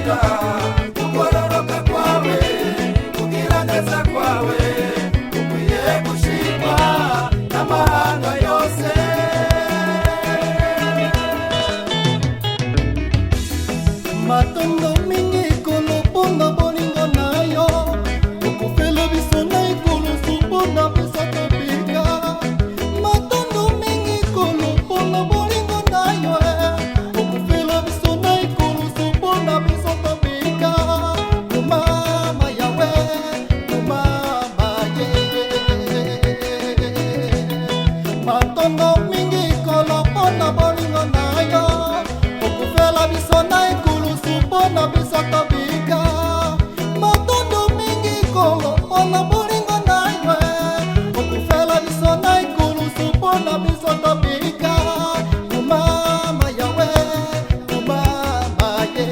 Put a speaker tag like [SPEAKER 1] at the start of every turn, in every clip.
[SPEAKER 1] budashira kugororoka kwawe kugira neza kwawe ukwiye gushimwa n'amahanga yose
[SPEAKER 2] matondo mingi kolopona bolingo nayo okufela biso na ikolo supona pesa tobika matondo mingi kolopona bolingo nayo okufela biso na ikolo supona pesa tobika kumama yawe kumama ye matondo mingi kolopona bolingo nayo okufela biso na ikolo supona pesa tobika matondo mingi kolopona bolingo nayo okufela biso na ikolo supona pesa tobika kumama yawe kumama ye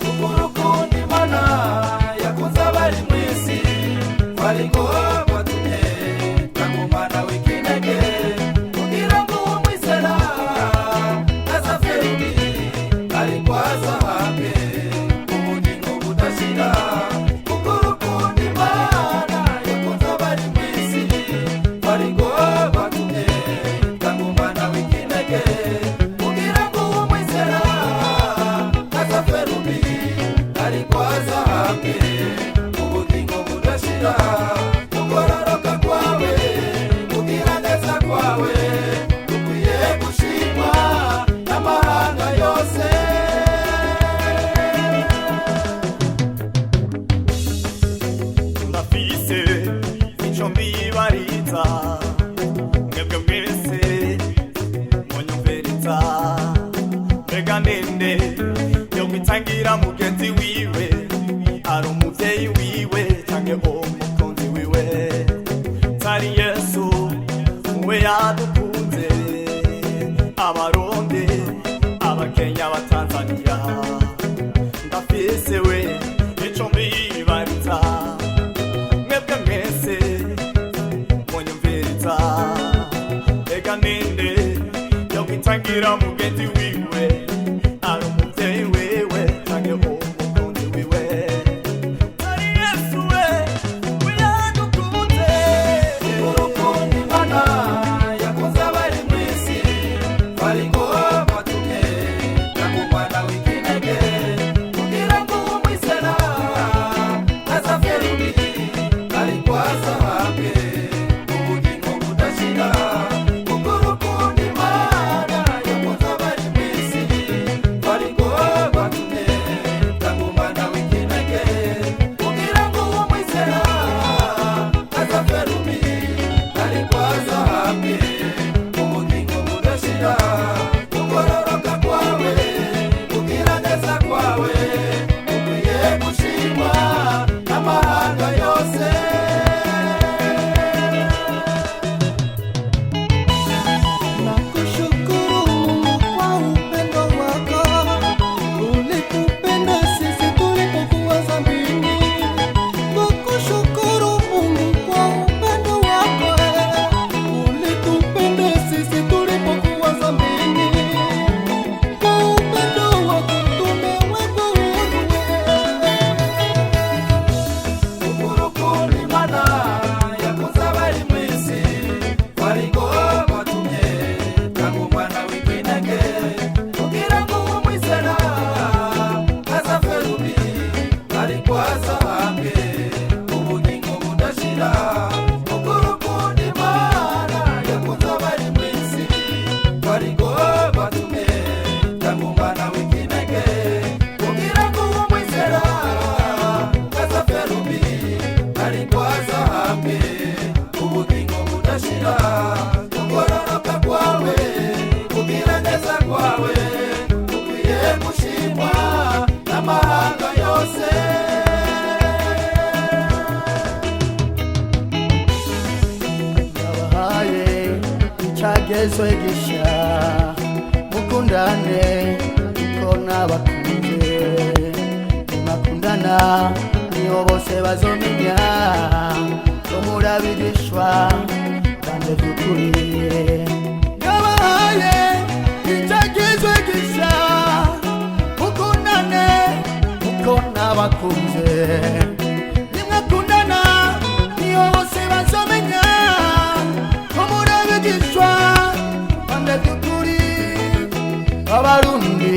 [SPEAKER 1] ukurukundi mana yakunze abari mwisi waringo watumye tangumana w'ikinege kugira ngo umwisera azaferubi ariko azahabwe ubugingo budashira ukurukundi mana yakunze abari mwisi waringo watumye tangumana w'ikinege kugira ngo umwisera azaferubi ariko azahabwe ubugingo budashira kugororoka kwawe kugira neza kwawe ukwiye gushimwa n'amahanga yose
[SPEAKER 3] turafise ico mbibariza mwebwe mwese munyumviriza mbega ninde yo kwitangira mugenzi wiwe ari umuvyeyi wiwe canke umukunzi wiwe tari yesu muwe yadukunze abarundi abakenya abatanzania ndafise we ico mbibariza mwebwe mwese munyumviriza mbega ninde yo kwitangira mugenzi wiwe ari umuvyeyi wiwe canke umukunzi wiwe tari yesu we yadukunze
[SPEAKER 1] ukurukundi mana yakunze abari mwisi waringo watumye tangumana w'ikinege kugira ngo umwisera azaferubi ariko azahabwe ubugingo budashira ukurukundi mana yakunze abari mwisi waringo watumye tangumana w'ikinege kugira ngo umwisera azaferubi ariko azahabwe ubugingo budashira kugororoka kwawe kugira neza kwawe ukwiye gushimwa n'amahanga yose
[SPEAKER 2] nakushukuru Mungu kwa upendo wako ulitupenda sisi tulipokuwa dhambini nakushukuru Mungu kwa upendo wako ulitupenda sisi tulipokuwa dhambini kwa upendo wako tumewekwa huru
[SPEAKER 1] ukurukundi mana yakunze abari mwisi waringo watumye tangumana w'ikinege kugira ngo umwisera azaferubi ariko azahabwe ubugingo budashira ukurukundi mana yakunze abari mwisi waringo watumye tangumana w'ikinege kugira ngo umwisera azaferubi ariko azahabwe ubugingo budashira kugororoka kwawe kugira neza kwawe ukwiye gushimwa n'amahanga yose
[SPEAKER 2] yabahaye icyagezwe gisha mukundane kuko nabakunze nimakundana niho bose bazomenya ko murabigishwa kandi by'ukuri yabahaye icyagezwe gisha abarundi